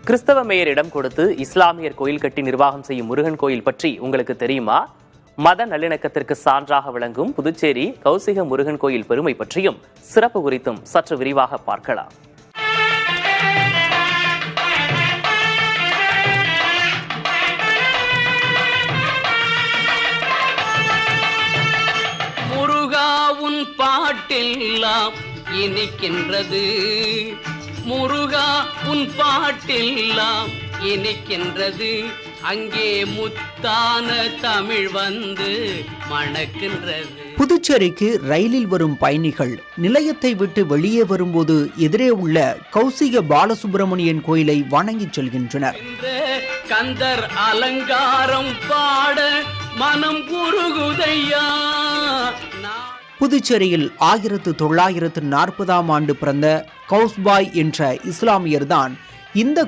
கிறிஸ்தவ மேயரிடம் கொடுத்து இஸ்லாமியர் கோயில் கட்டி நிர்வாகம் செய்யும் முருகன் கோயில் பற்றி உங்களுக்கு தெரியுமா? மத நல்லிணக்கத்திற்கு சான்றாக விளங்கும் புதுச்சேரி கௌசிக முருகன் கோயில் பெருமை பற்றியும் சிறப்பு குறித்தும் சற்று விரிவாக பார்க்கலாம். முருகா உன் பாட்டெல்லாம் இனிக்கின்றது, முருகா உன் பாட்டெல்லாம் இனிக்கின்றது, அங்கே முத்தான தமிழ் வந்து மணக்கின்றது. புதுச்சேரிக்கு ரயிலில் வரும் பயணிகள் நிலையத்தை விட்டு வெளியே வரும்போது எதிரே உள்ள கௌசிக பாலசுப்பிரமணியன் கோயிலை வணங்கி செல்கின்றனர். கந்தர் அலங்காரம் பாட மனம் குருகுதையா. புதுச்சேரியில் 1940ஆம் ஆண்டு பிறந்த கௌஸ்பாய் என்ற இஸ்லாமியர்தான் இந்த